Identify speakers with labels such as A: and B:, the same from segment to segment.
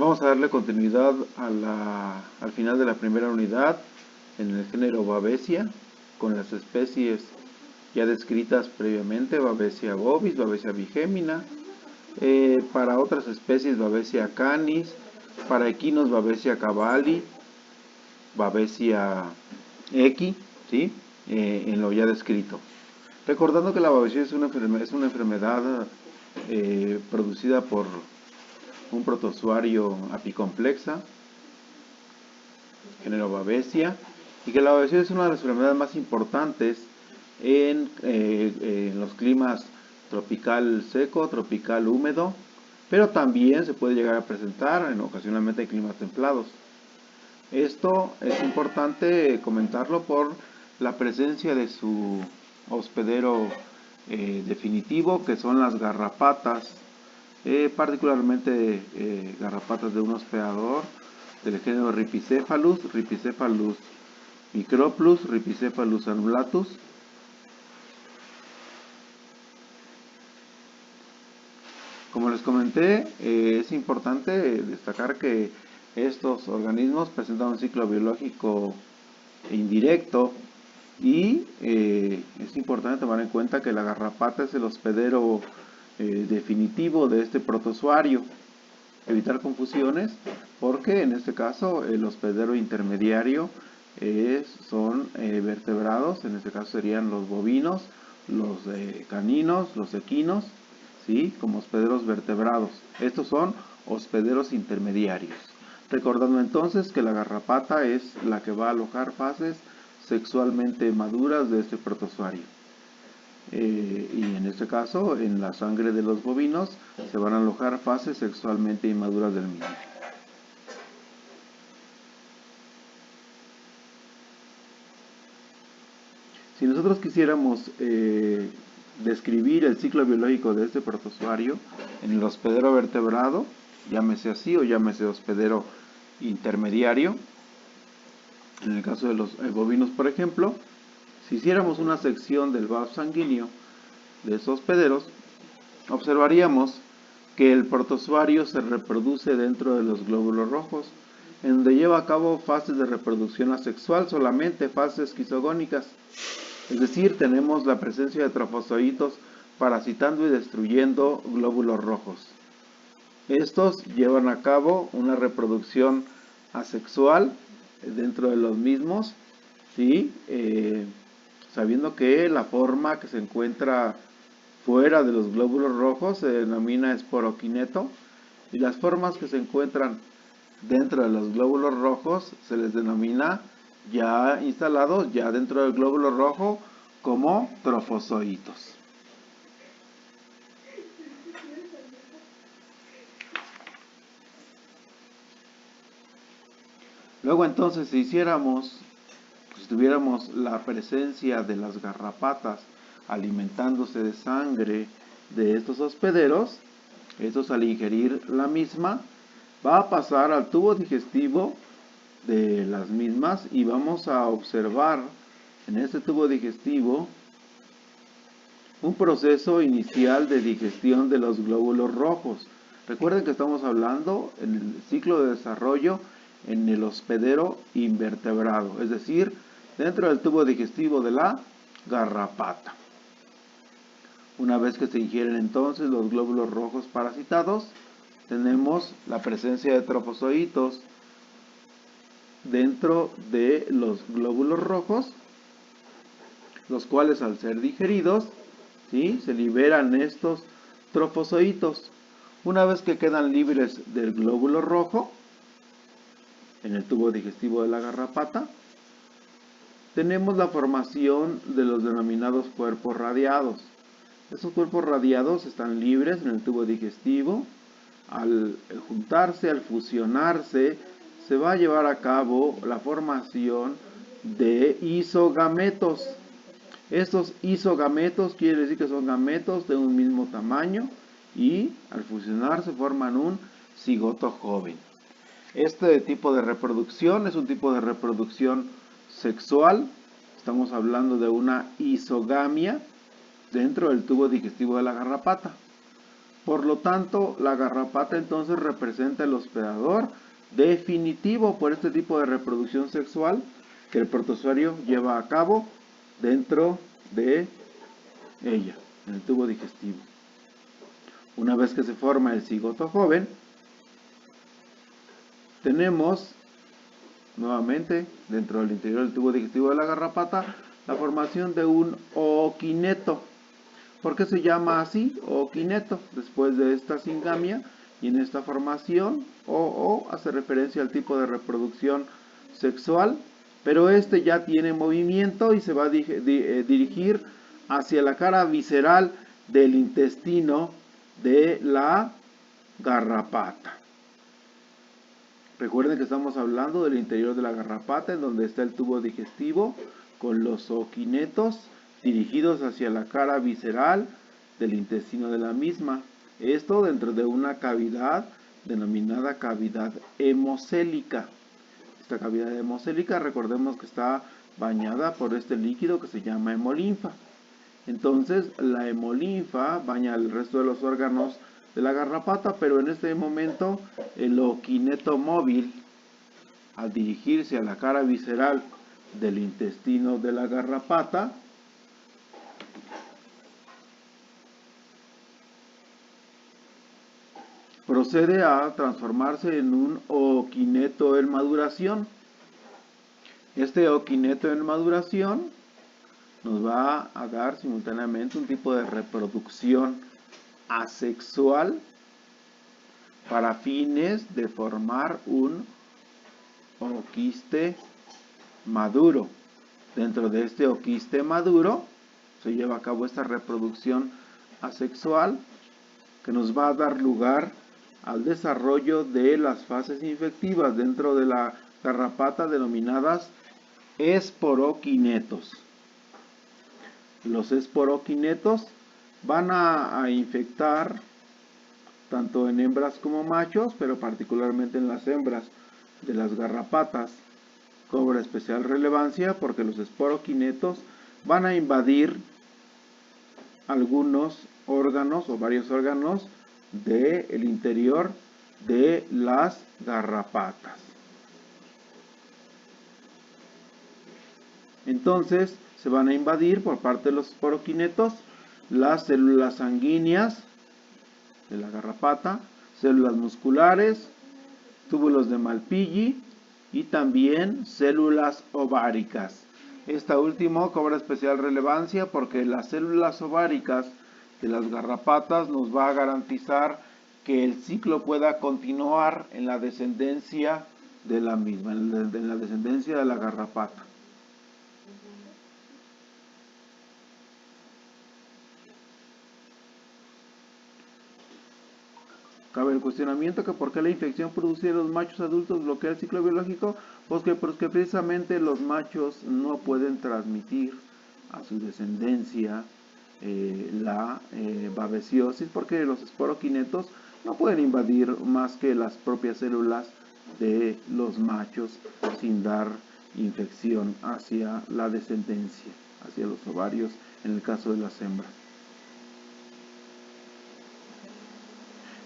A: Vamos a darle continuidad al final de la primera unidad en el género Babesia, con las especies ya descritas previamente: Babesia bovis, Babesia bigémina. Para otras especies, Babesia canis; para equinos, Babesia cavalli, Babesia equi, ¿sí? En lo ya descrito. Recordando que la babesia es una enfermedad producida por un protozoario apicomplexa, género Babesia, y que la babesia es una de las enfermedades más importantes en los climas tropical seco, tropical húmedo, pero también se puede llegar a presentar ocasionalmente en climas templados. Esto es importante comentarlo por la presencia de su hospedero definitivo, que son las garrapatas, particularmente garrapatas de un hospedador del género Rhipicephalus microplus, Rhipicephalus annulatus. Como les comenté, es importante destacar que estos organismos presentan un ciclo biológico indirecto y es importante tomar en cuenta que la garrapata es el hospedero definitivo de este protozoario. Evitar confusiones, porque en este caso el hospedero intermediario son vertebrados. En este caso serían los bovinos, los caninos, los equinos, ¿sí? Como hospederos vertebrados. Estos son hospederos intermediarios. Recordando entonces que la garrapata es la que va a alojar fases sexualmente maduras de este protozoario. Y en este caso, en la sangre de los bovinos se van a alojar fases sexualmente inmaduras del mismo. Si nosotros quisiéramos describir el ciclo biológico de este protozoario en el hospedero vertebrado, llámese así o llámese hospedero intermediario, en el caso de los bovinos, por ejemplo, si hiciéramos una sección del vaso sanguíneo de esos hospederos, observaríamos que el protozoario se reproduce dentro de los glóbulos rojos, en donde lleva a cabo fases de reproducción asexual, solamente fases esquizogónicas. Es decir, tenemos la presencia de trofozoitos parasitando y destruyendo glóbulos rojos. Estos llevan a cabo una reproducción asexual dentro de los mismos, ¿sí? Sabiendo que la forma que se encuentra fuera de los glóbulos rojos se denomina esporoquineto, y las formas que se encuentran dentro de los glóbulos rojos se les denomina, ya instalados ya dentro del glóbulo rojo, como trofozoitos. Luego entonces, si tuviéramos la presencia de las garrapatas alimentándose de sangre de estos hospederos, estos al ingerir la misma va a pasar al tubo digestivo de las mismas, y vamos a observar en este tubo digestivo un proceso inicial de digestión de los glóbulos rojos. Recuerden que estamos hablando en el ciclo de desarrollo en el hospedero invertebrado, es decir, dentro del tubo digestivo de la garrapata. Una vez que se ingieren entonces los glóbulos rojos parasitados, tenemos la presencia de trofozoitos dentro de los glóbulos rojos, los cuales, al ser digeridos, ¿sí?, se liberan estos trofozoitos. Una vez que quedan libres del glóbulo rojo en el tubo digestivo de la garrapata, tenemos la formación de los denominados cuerpos radiados. Estos cuerpos radiados están libres en el tubo digestivo. Al juntarse, al fusionarse, se va a llevar a cabo la formación de isogametos. Estos isogametos quiere decir que son gametos de un mismo tamaño, y al fusionarse forman un cigoto joven. Este tipo de reproducción es un tipo de reproducción sexual. Estamos hablando de una isogamia dentro del tubo digestivo de la garrapata. Por lo tanto, la garrapata entonces representa el hospedador definitivo por este tipo de reproducción sexual que el protozoario lleva a cabo dentro de ella, en el tubo digestivo. Una vez que se forma el cigoto joven, tenemos nuevamente dentro del interior del tubo digestivo de la garrapata la formación de un ooquineto. ¿Por qué se llama así? Ooquineto. Después de esta singamia y en esta formación, hace referencia al tipo de reproducción sexual, pero este ya tiene movimiento y se va a dirigir hacia la cara visceral del intestino de la garrapata. Recuerden que estamos hablando del interior de la garrapata, en donde está el tubo digestivo con los ooquinetos dirigidos hacia la cara visceral del intestino de la misma. Esto dentro de una cavidad denominada cavidad hemocélica. Esta cavidad hemocélica, recordemos que está bañada por este líquido que se llama hemolinfa. Entonces, la hemolinfa baña el resto de los órganos de la garrapata, pero en este momento el ooquineto móvil, al dirigirse a la cara visceral del intestino de la garrapata, procede a transformarse en un ooquineto en maduración. Este ooquineto en maduración nos va a dar simultáneamente un tipo de reproducción asexual para fines de formar un oquiste maduro. Dentro de este oquiste maduro se lleva a cabo esta reproducción asexual que nos va a dar lugar al desarrollo de las fases infectivas dentro de la garrapata denominadas esporoquinetos. Los esporoquinetos van a infectar tanto en hembras como machos, pero particularmente en las hembras de las garrapatas. Cobra especial relevancia porque los esporoquinetos van a invadir algunos órganos o varios órganos del interior de las garrapatas. Entonces se van a invadir por parte de los esporoquinetos las células sanguíneas de la garrapata, células musculares, túbulos de Malpighi y también células ováricas. Esta última cobra especial relevancia porque las células ováricas de las garrapatas nos va a garantizar que el ciclo pueda continuar en la descendencia de la misma, en la descendencia de la garrapata. Cabe el cuestionamiento que por qué la infección producida en los machos adultos bloquea el ciclo biológico, pues porque precisamente los machos no pueden transmitir a su descendencia la babesiosis, porque los esporoquinetos no pueden invadir más que las propias células de los machos sin dar infección hacia la descendencia, hacia los ovarios en el caso de las hembras.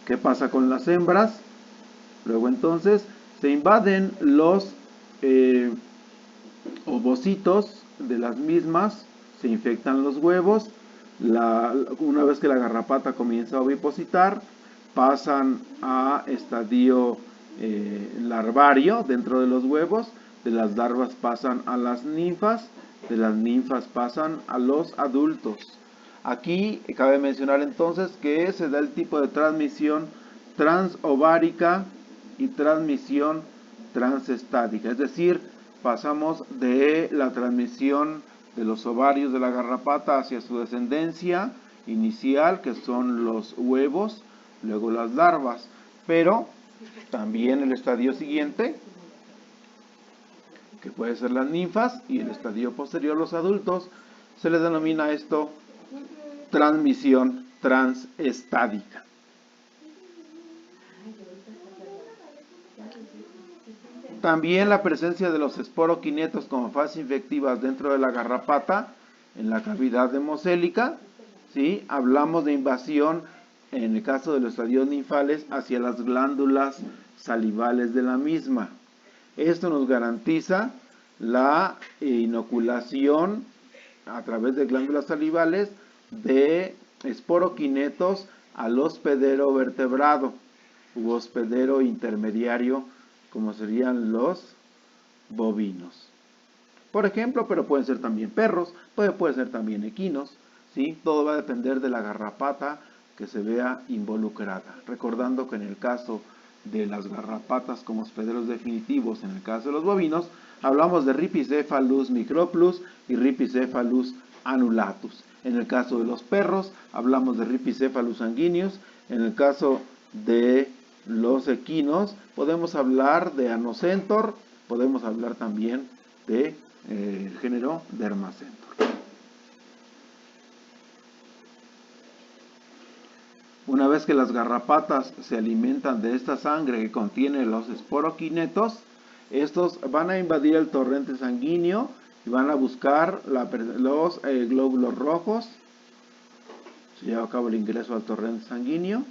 A: ¿Qué pasa con las hembras? Luego entonces se invaden los ovocitos de las mismas, se infectan los huevos, una vez que la garrapata comienza a ovipositar, pasan a estadio larvario dentro de los huevos, de las larvas pasan a las ninfas, de las ninfas pasan a los adultos. Aquí cabe mencionar entonces que se da el tipo de transmisión transovárica y transmisión transestática, es decir, pasamos de la transmisión de los ovarios de la garrapata hacia su descendencia inicial, que son los huevos, luego las larvas, pero también el estadio siguiente, que puede ser las ninfas, y el estadio posterior, los adultos, se les denomina esto transmisión transestádica. También la presencia de los esporoquinetos como fases infectivas dentro de la garrapata, en la cavidad hemocélica, ¿sí? Hablamos de invasión en el caso de los estadios ninfales, hacia las glándulas salivales de la misma. Esto nos garantiza la inoculación a través de glándulas salivales de esporoquinetos al hospedero vertebrado u hospedero intermediario, como serían los bovinos. Por ejemplo, pero pueden ser también perros, puede ser también equinos, ¿sí? Todo va a depender de la garrapata que se vea involucrada. Recordando que en el caso de las garrapatas como hospederos definitivos, en el caso de los bovinos, hablamos de Rhipicephalus microplus y Rhipicephalus annulatus. En el caso de los perros, hablamos de Rhipicephalus sanguineus. En el caso de los equinos, podemos hablar de Anocentor, podemos hablar también de el género Dermacentor. Una vez que las garrapatas se alimentan de esta sangre que contiene los esporoquinetos, estos van a invadir el torrente sanguíneo y van a buscar los glóbulos rojos. Se lleva a cabo el ingreso al torrente sanguíneo.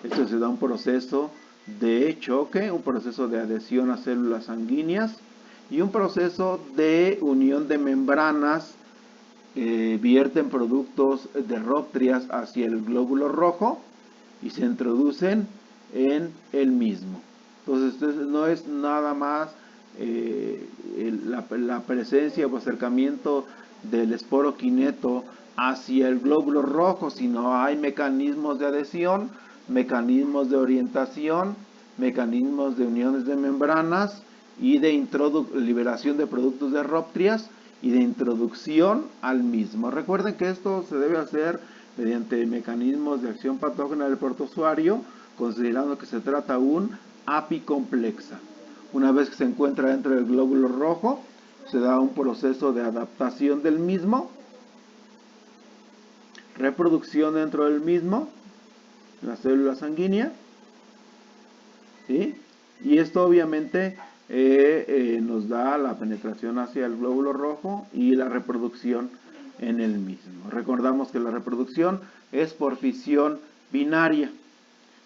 A: Esto se da un proceso de choque, un proceso de adhesión a células sanguíneas y un proceso de unión de membranas. Vierten productos de Rhoptrias hacia el glóbulo rojo y se introducen en el mismo. Entonces no es nada más la presencia o acercamiento del esporoquineto hacia el glóbulo rojo, sino hay mecanismos de adhesión, mecanismos de orientación, mecanismos de uniones de membranas y de liberación de productos de Rhoptrias y de introducción al mismo. Recuerden que esto se debe hacer mediante mecanismos de acción patógena del protozoario, considerando que se trata un apicomplexa. Una vez que se encuentra dentro del glóbulo rojo, se da un proceso de adaptación del mismo, reproducción dentro del mismo, la célula sanguínea, ¿sí? Y esto obviamente nos da la penetración hacia el glóbulo rojo y la reproducción en el mismo. Recordamos que la reproducción es por fisión binaria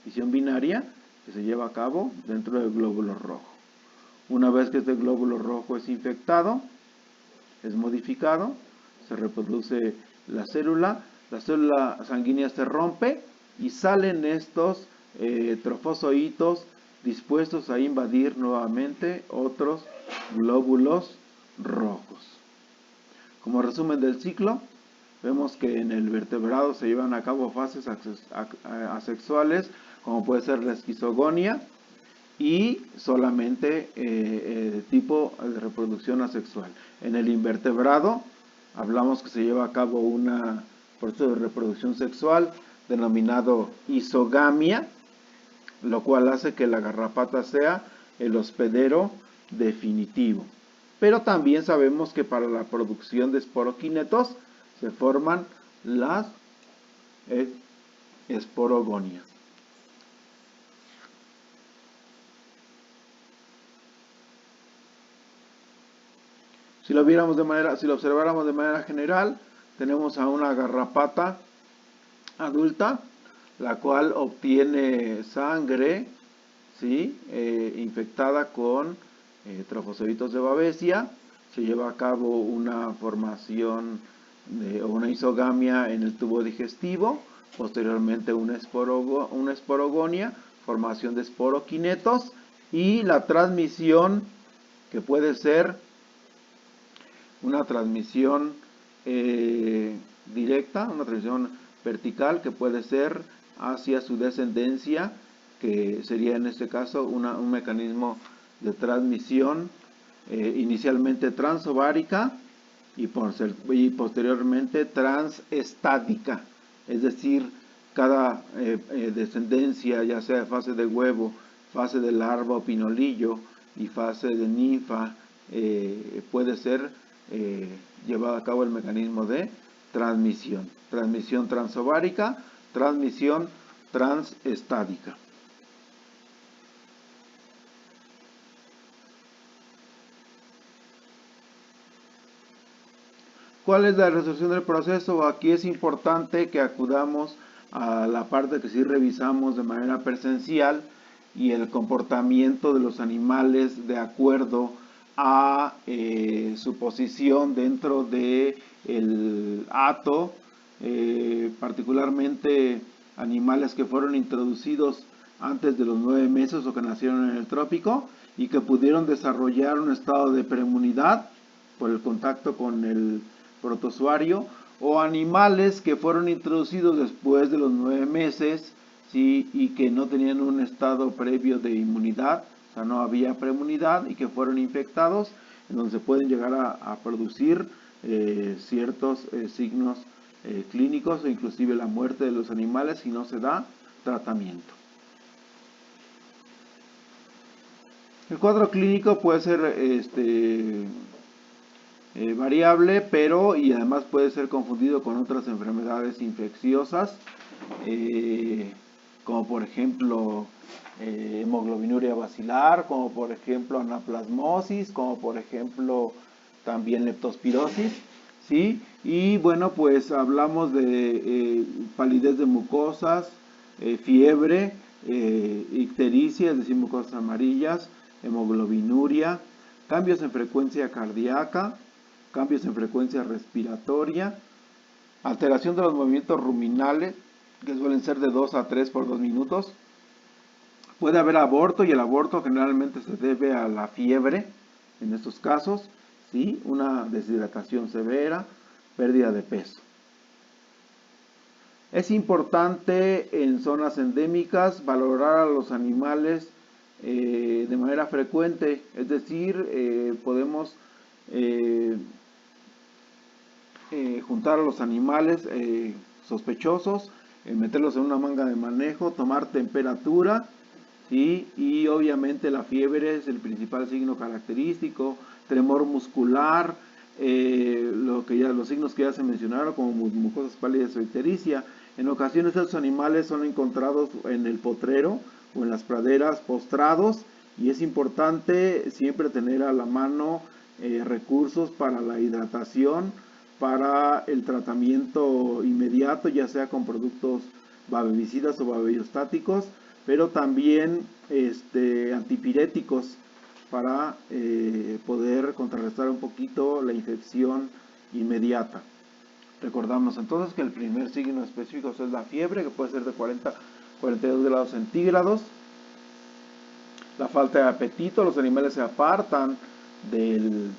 A: que se lleva a cabo dentro del glóbulo rojo. Una vez que este glóbulo rojo es infectado, es modificado, se reproduce la célula sanguínea se rompe y salen estos trofozoitos dispuestos a invadir nuevamente otros glóbulos rojos. Como resumen del ciclo, vemos que en el vertebrado se llevan a cabo fases asexuales, como puede ser la esquizogonia, y solamente tipo de reproducción asexual. En el invertebrado hablamos que se lleva a cabo un proceso de reproducción sexual denominado isogamia, lo cual hace que la garrapata sea el hospedero definitivo. Pero también sabemos que para la producción de esporoquinetos se forman las esporogonias. Si lo observáramos de manera general, tenemos a una garrapata adulta, la cual obtiene sangre, ¿sí? Infectada con trofozoitos de Babesia. Se lleva a cabo una formación o una isogamia en el tubo digestivo, posteriormente una esporogonia, formación de esporoquinetos y la transmisión, que puede ser una transmisión directa, una transmisión vertical, que puede ser hacia su descendencia, que sería en este caso un mecanismo de transmisión inicialmente transovárica y posteriormente transestática, es decir, cada descendencia, ya sea fase de huevo, fase de larva o pinolillo y fase de ninfa, puede ser llevado a cabo el mecanismo de transmisión transovárica, transmisión transestática. ¿Cuál es la resolución del proceso? Aquí es importante que acudamos a la parte que sí revisamos de manera presencial y el comportamiento de los animales de acuerdo a su posición dentro de el hato, particularmente animales que fueron introducidos antes de los 9 meses o que nacieron en el trópico y que pudieron desarrollar un estado de preinmunidad por el contacto con el protozoario, o animales que fueron introducidos después de los 9 meses, ¿sí? Y que no tenían un estado previo de inmunidad, o sea, no había preinmunidad y que fueron infectados, en donde se pueden llegar a producir ciertos signos clínicos o inclusive la muerte de los animales si no se da tratamiento. El cuadro clínico puede ser variable, pero y además puede ser confundido con otras enfermedades infecciosas, como por ejemplo hemoglobinuria basilar, como por ejemplo anaplasmosis, como por ejemplo también leptospirosis, ¿sí? Y bueno, pues hablamos de palidez de mucosas, fiebre, ictericia, es decir, mucosas amarillas, hemoglobinuria, cambios en frecuencia cardíaca, cambios en frecuencia respiratoria, alteración de los movimientos ruminales, que suelen ser de 2 a 3 por 2 minutos. Puede haber aborto y el aborto generalmente se debe a la fiebre, en estos casos, ¿sí? Una deshidratación severa, pérdida de peso. Es importante en zonas endémicas valorar a los animales de manera frecuente, es decir, podemos juntar a los animales sospechosos, meterlos en una manga de manejo, tomar temperatura, ¿sí? Y obviamente la fiebre es el principal signo característico, tremor muscular, los signos que ya se mencionaron como mucosas pálidas o ictericia. En ocasiones estos animales son encontrados en el potrero o en las praderas postrados y es importante siempre tener a la mano recursos para la hidratación, para el tratamiento inmediato, ya sea con productos babicidas o babeostáticos, pero también antipiréticos para poder contrarrestar un poquito la infección inmediata. Recordamos entonces que el primer signo específico es la fiebre, que puede ser de 40 a 42 grados centígrados. La falta de apetito, los animales se apartan del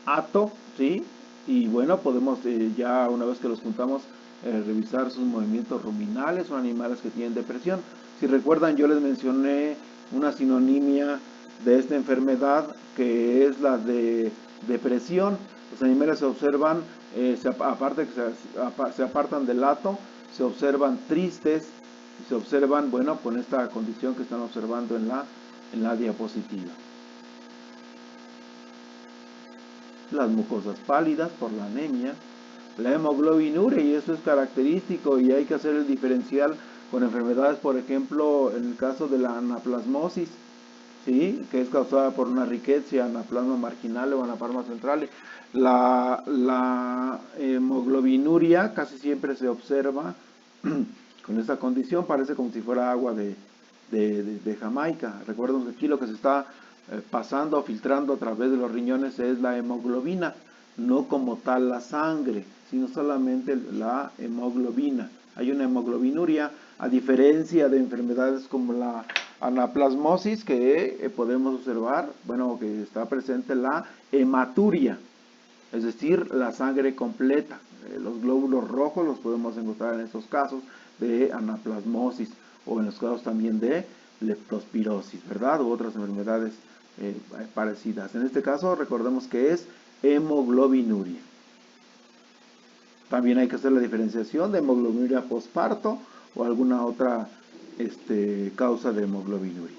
A: hato, ¿sí? Y bueno, podemos ya una vez que los juntamos revisar sus movimientos ruminales, son animales que tienen depresión. Si recuerdan, yo les mencioné una sinonimia de esta enfermedad que es la de depresión. Los animales se observan, aparte que se apartan del hato, se observan tristes y se observan, bueno, con esta condición que están observando en la diapositiva. Las mucosas pálidas por la anemia, la hemoglobinuria, y eso es característico y hay que hacer el diferencial con enfermedades, por ejemplo, en el caso de la anaplasmosis, ¿sí? Que es causada por una riqueza, anaplasma marginal o anaplasma central. La hemoglobinuria casi siempre se observa con esta condición, parece como si fuera agua de Jamaica. Recuerden que aquí lo que se está pasando o filtrando a través de los riñones es la hemoglobina, no como tal la sangre, sino solamente la hemoglobina. Hay una hemoglobinuria, a diferencia de enfermedades como la anaplasmosis, que podemos observar, bueno, que está presente la hematuria, es decir, la sangre completa. Los glóbulos rojos los podemos encontrar en estos casos de anaplasmosis o en los casos también de leptospirosis, ¿verdad? U otras enfermedades parecidas. En este caso, recordemos que es hemoglobinuria. También hay que hacer la diferenciación de hemoglobinuria posparto o alguna otra causa de hemoglobinuria.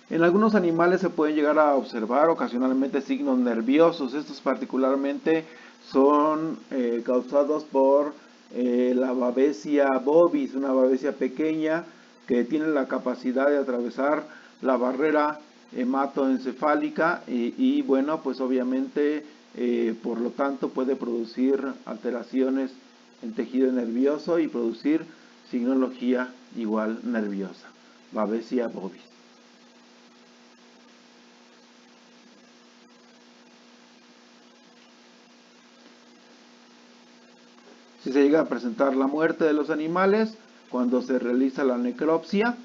A: En algunos animales se pueden llegar a observar ocasionalmente signos nerviosos. Estos particularmente son causados por la Babesia bovis, una babesia pequeña que tiene la capacidad de atravesar la barrera hematoencefálica y bueno, pues obviamente por lo tanto puede producir alteraciones en tejido nervioso y producir signología igual nerviosa, Babesia bovis. Si se llega a presentar la muerte de los animales, cuando se realiza la necropsia,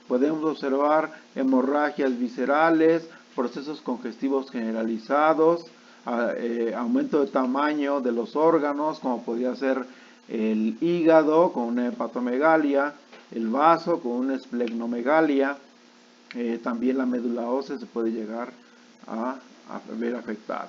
A: podemos observar hemorragias viscerales, procesos congestivos generalizados, aumento de tamaño de los órganos, como podría ser el hígado con una hepatomegalia, el vaso con una esplenomegalia, también la médula ósea se puede llegar a ver afectada.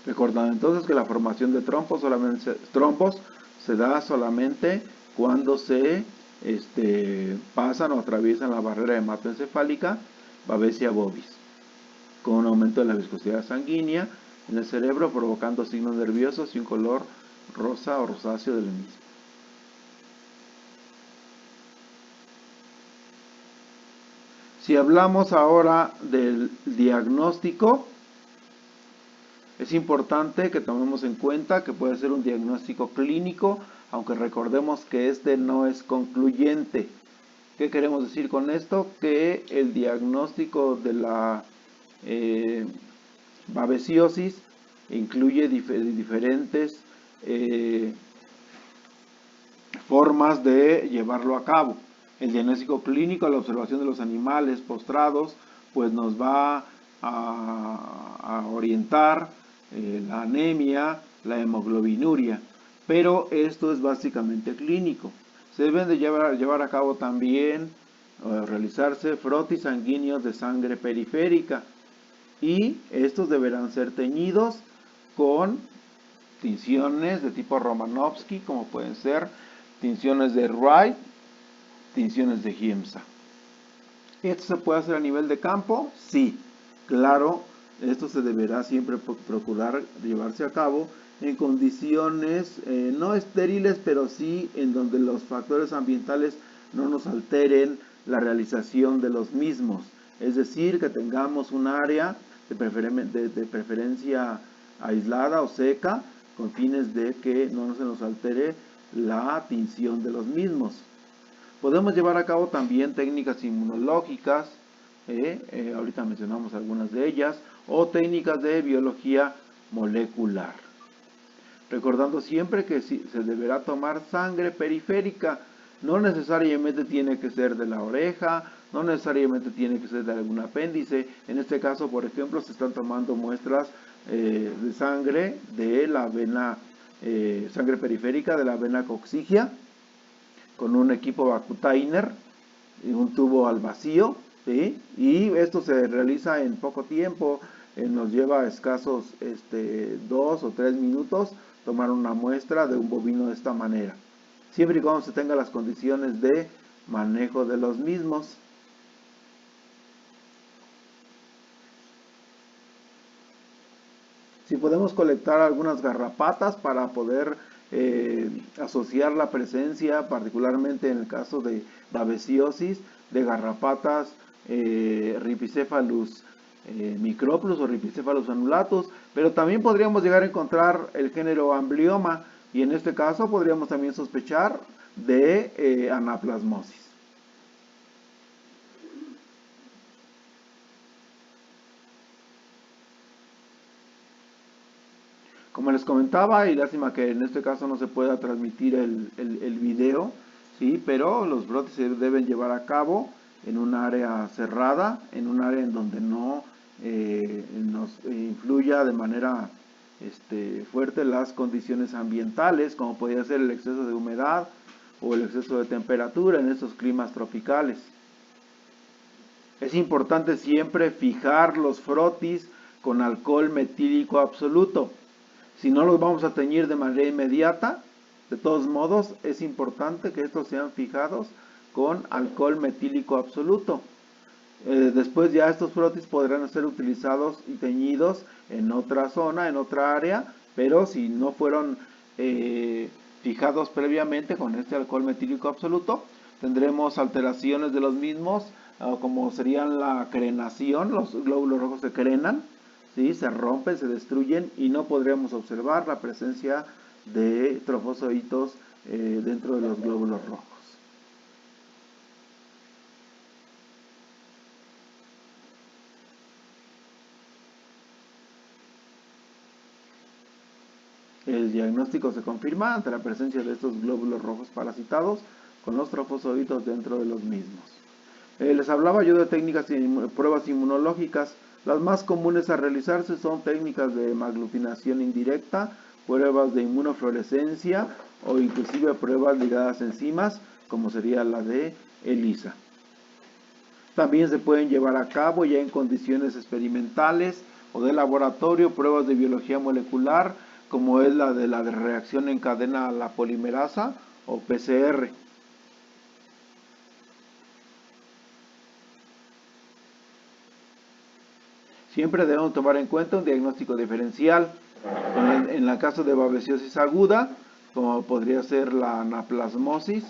A: Recordando entonces que la formación de trombos se da solamente cuando se pasan o atraviesan la barrera hematoencefálica, Babesia bovis, con un aumento de la viscosidad sanguínea en el cerebro, provocando signos nerviosos y un color rosa o rosáceo del mismo. Si hablamos ahora del diagnóstico, es importante que tomemos en cuenta que puede ser un diagnóstico clínico, aunque recordemos que este no es concluyente. ¿Qué queremos decir con esto? Que el diagnóstico de la babesiosis incluye diferentes formas de llevarlo a cabo. El diagnóstico clínico, la observación de los animales postrados, pues nos va a orientar la anemia, la hemoglobinuria, pero esto es básicamente clínico. Se deben de llevar a cabo también, realizarse frotis sanguíneos de sangre periférica, y estos deberán ser teñidos con tinciones de tipo Romanowski, como pueden ser tinciones de Wright, tinciones de Giemsa. ¿Esto se puede hacer a nivel de campo? Sí, claro, esto se deberá siempre procurar llevarse a cabo en condiciones no estériles, pero sí en donde los factores ambientales no nos alteren la realización de los mismos. Es decir, que tengamos un área de preferencia aislada o seca, con fines de que no se nos altere la tinción de los mismos. Podemos llevar a cabo también técnicas inmunológicas, ahorita mencionamos algunas de ellas, o técnicas de biología molecular. Recordando siempre que se deberá tomar sangre periférica, no necesariamente tiene que ser de la oreja, no necesariamente tiene que ser de algún apéndice. En este caso, por ejemplo, se están tomando muestras de sangre de la vena, sangre periférica de la vena coccigia, con un equipo Vacutainer y un tubo al vacío, ¿sí? Y esto se realiza en poco tiempo, nos lleva escasos 2 o 3 minutos tomar una muestra de un bovino de esta manera, siempre y cuando se tengan las condiciones de manejo de los mismos. Si podemos colectar algunas garrapatas para poder asociar la presencia, particularmente en el caso de babesiosis, de garrapatas Rhipicephalus micropluus o Rhipicephalus annulatus, pero también podríamos llegar a encontrar el género Amblyomma, y en este caso podríamos también sospechar de anaplasmosis. Como les comentaba, y lástima que en este caso no se pueda transmitir el video, ¿sí? Pero los brotes se deben llevar a cabo en un área cerrada, en un área en donde no nos influya de manera fuerte las condiciones ambientales, como podría ser el exceso de humedad o el exceso de temperatura en estos climas tropicales. Es importante siempre fijar los frotis con alcohol metílico absoluto. Si no los vamos a teñir de manera inmediata, de todos modos es importante que estos sean fijados con alcohol metílico absoluto. Después ya estos frotis podrán ser utilizados y teñidos en otra zona, en otra área, pero si no fueron fijados previamente con este alcohol metílico absoluto. Tendremos alteraciones de los mismos, como serían la crenación, los glóbulos rojos se crenan, ¿sí? Se rompen, se destruyen y no podríamos observar la presencia de trofosoditos dentro de los glóbulos rojos. El diagnóstico se confirma ante la presencia de estos glóbulos rojos parasitados con los trofosoditos dentro de los mismos. Les hablaba yo de técnicas y pruebas inmunológicas. Las más comunes a realizarse son técnicas de hemoaglutinación indirecta, pruebas de inmunofluorescencia o inclusive pruebas ligadas a enzimas, como sería la de ELISA. También se pueden llevar a cabo ya en condiciones experimentales o de laboratorio pruebas de biología molecular, como es la de reacción en cadena a la polimerasa o PCR. Siempre debemos tomar en cuenta un diagnóstico diferencial. En el caso de babesiosis aguda, como podría ser la anaplasmosis,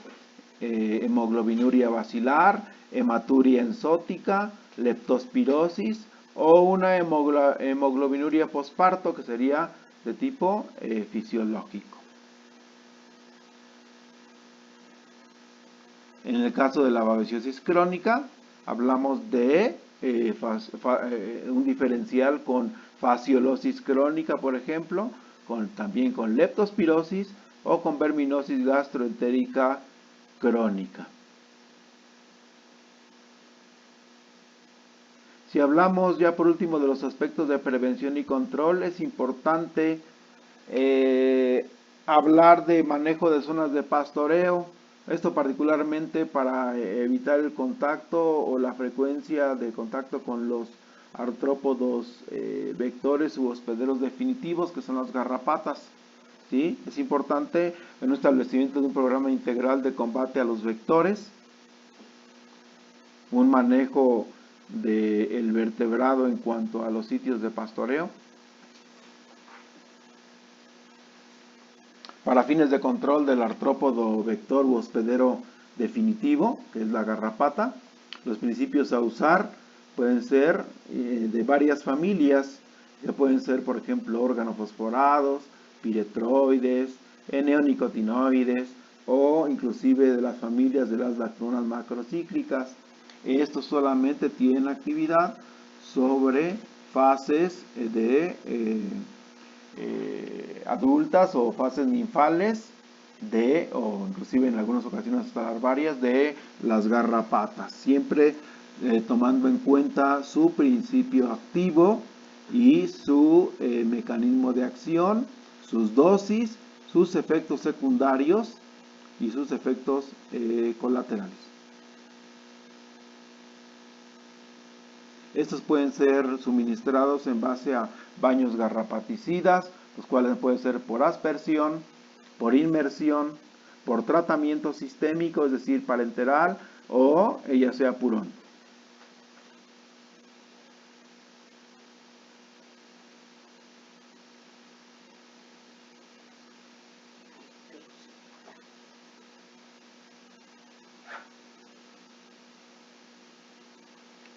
A: hemoglobinuria basilar, hematuria enzótica, leptospirosis o una hemoglobinuria posparto que sería de tipo fisiológico. En el caso de la babesiosis crónica, hablamos de un diferencial con fasciolosis crónica, por ejemplo, también con leptospirosis o con verminosis gastroentérica crónica. Si hablamos ya por último de los aspectos de prevención y control, es importante hablar de manejo de zonas de pastoreo. Esto particularmente para evitar el contacto o la frecuencia de contacto con los artrópodos vectores u hospederos definitivos, que son las garrapatas. ¿Sí? Es importante en un establecimiento de un programa integral de combate a los vectores, un manejo del vertebrado en cuanto a los sitios de pastoreo. Para fines de control del artrópodo vector u hospedero definitivo, que es la garrapata, los principios a usar pueden ser de varias familias, que pueden ser, por ejemplo, organofosforados, piretroides, neonicotinoides o inclusive de las familias de las lactonas macrocíclicas. Estos solamente tienen actividad sobre fases de adultas o fases ninfales o inclusive en algunas ocasiones hasta larvarias de las garrapatas, siempre tomando en cuenta su principio activo y su mecanismo de acción, sus dosis, sus efectos secundarios y sus efectos colaterales. Estos pueden ser suministrados en base a baños garrapaticidas, los cuales pueden ser por aspersión, por inmersión, por tratamiento sistémico, es decir, parenteral, o ya sea purón.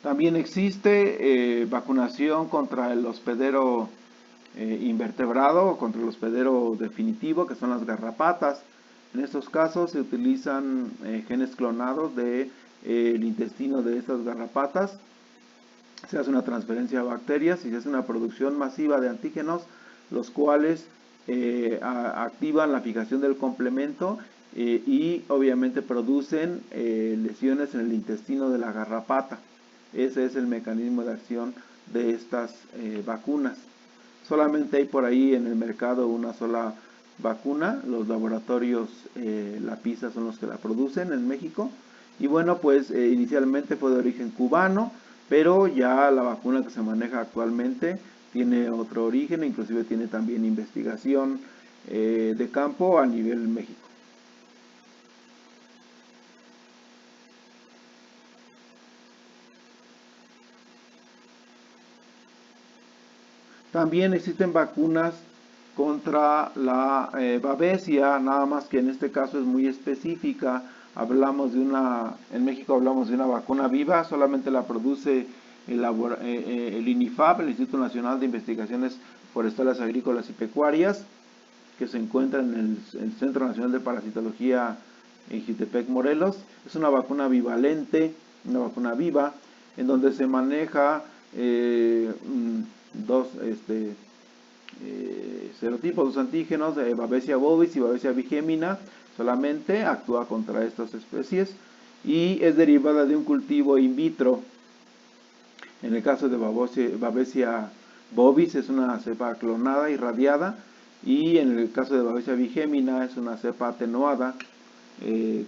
A: También existe vacunación contra el hospedero invertebrado o contra el hospedero definitivo, que son las garrapatas. En estos casos se utilizan genes clonados del intestino de estas garrapatas. Se hace una transferencia a bacterias y se hace una producción masiva de antígenos, los cuales activan la fijación del complemento y obviamente producen lesiones en el intestino de la garrapata. Ese es el mecanismo de acción de estas vacunas. Solamente hay por ahí en el mercado una sola vacuna. Los laboratorios La Pisa son los que la producen en México. Y bueno, pues inicialmente fue de origen cubano, pero ya la vacuna que se maneja actualmente tiene otro origen, inclusive tiene también investigación de campo a nivel México. También existen vacunas contra la babesia, nada más que en este caso es muy específica. Hablamos de en México hablamos de una vacuna viva, solamente la produce el INIFAP, el Instituto Nacional de Investigaciones Forestales, Agrícolas y Pecuarias, que se encuentra en el Centro Nacional de Parasitología en Jitepec, Morelos. Es una vacuna bivalente, una vacuna viva, en donde se maneja dos serotipos, dos antígenos, Babesia bovis y Babesia bigémina. Solamente actúa contra estas especies y es derivada de un cultivo in vitro. En el caso de Babesia bovis es una cepa clonada y radiada, y en el caso de Babesia bigémina es una cepa atenuada,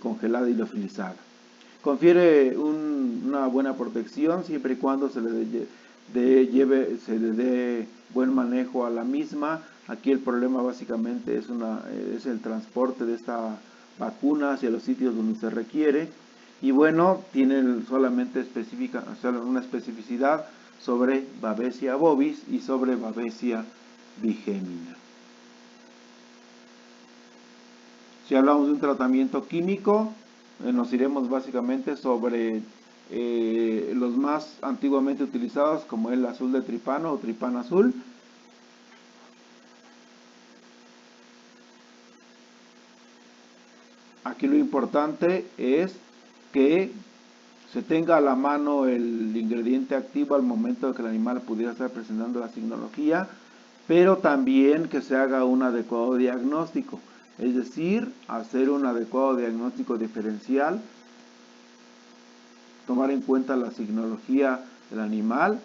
A: congelada y liofilizada. Confiere una buena protección siempre y cuando se le dé buen manejo a la misma. Aquí el problema básicamente es el transporte de esta vacuna hacia los sitios donde se requiere. Y bueno, tiene solamente una especificidad sobre Babesia bovis y sobre Babesia bigémina. Si hablamos de un tratamiento químico, nos iremos básicamente sobre los más antiguamente utilizados, como el azul de tripano o tripano azul. Aquí lo importante es que se tenga a la mano el ingrediente activo al momento de que el animal pudiera estar presentando la signología, pero también que se haga un adecuado diagnóstico, es decir, hacer un adecuado diagnóstico diferencial, tomar en cuenta la signología del animal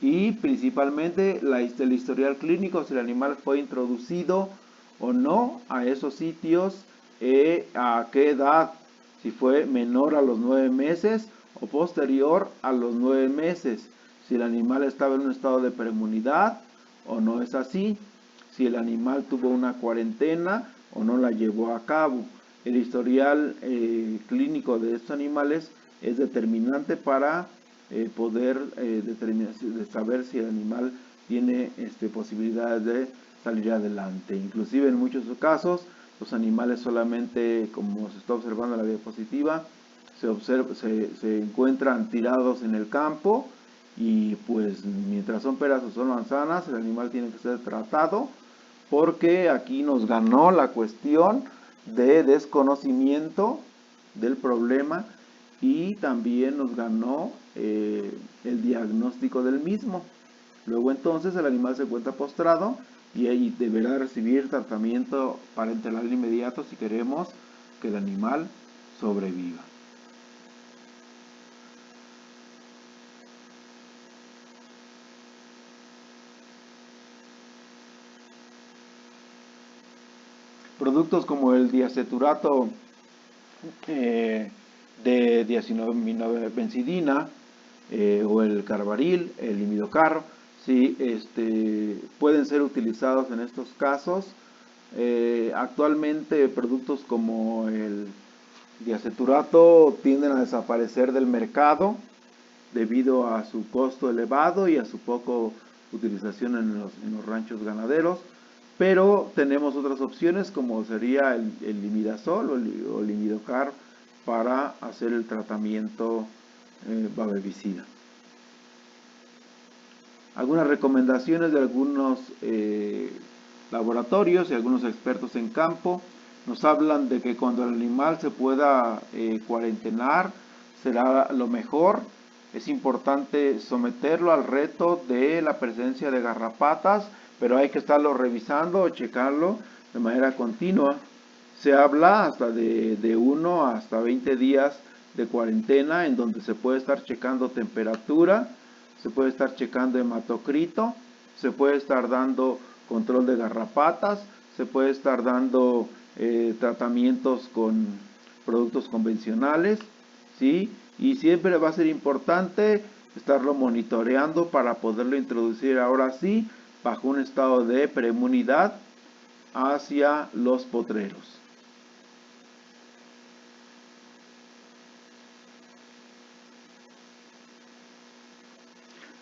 A: y principalmente el historial clínico, si el animal fue introducido o no a esos sitios, a qué edad, si fue menor a los 9 meses o posterior a los 9 meses, si el animal estaba en un estado de preinmunidad o no es así, si el animal tuvo una cuarentena o no la llevó a cabo. El historial clínico de estos animales es determinante para poder saber si el animal tiene posibilidades de salir adelante. Inclusive en muchos casos los animales solamente, como se está observando en la diapositiva, se encuentran tirados en el campo y pues mientras son peras o son manzanas, el animal tiene que ser tratado, porque aquí nos ganó la cuestión de desconocimiento del problema y también nos ganó el diagnóstico del mismo. Luego entonces el animal se encuentra postrado y ahí deberá recibir tratamiento parenteral inmediato si queremos que el animal sobreviva. Productos como el diaceturato de diacinobencidina o el carbaril, el imidocar, sí, pueden ser utilizados en estos casos. Actualmente productos como el diaceturato tienden a desaparecer del mercado debido a su costo elevado y a su poco utilización en los ranchos ganaderos, pero tenemos otras opciones como sería el imidazol o el imidocar para hacer el tratamiento babevicida. Algunas recomendaciones de algunos laboratorios y algunos expertos en campo nos hablan de que cuando el animal se pueda cuarentenar será lo mejor. Es importante someterlo al reto de la presencia de garrapatas, pero hay que estarlo revisando o checarlo de manera continua. Se habla hasta de 1 hasta 20 días de cuarentena, en donde se puede estar checando temperatura, se puede estar checando hematocrito, se puede estar dando control de garrapatas, se puede estar dando tratamientos con productos convencionales, ¿sí? Y siempre va a ser importante estarlo monitoreando para poderlo introducir ahora sí bajo un estado de preinmunidad hacia los potreros.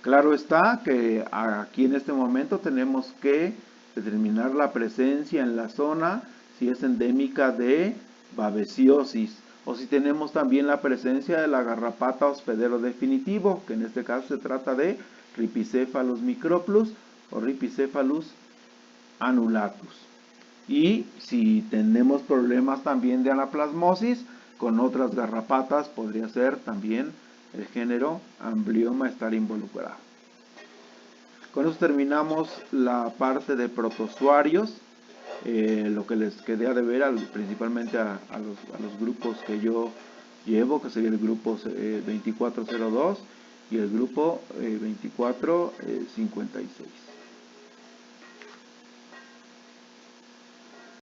A: Claro está que aquí en este momento tenemos que determinar la presencia en la zona, si es endémica de babesiosis, o si tenemos también la presencia de la garrapata hospedero definitivo, que en este caso se trata de Rhipicephalus microplus o Rhipicephalus annulatus. Y si tenemos problemas también de anaplasmosis con otras garrapatas, podría ser también el género Amblyomma estar involucrado. Con eso terminamos la parte de protozoarios. Lo que les quedé a deber principalmente a los grupos que yo llevo, que sería el grupo 2402 y el grupo 2456.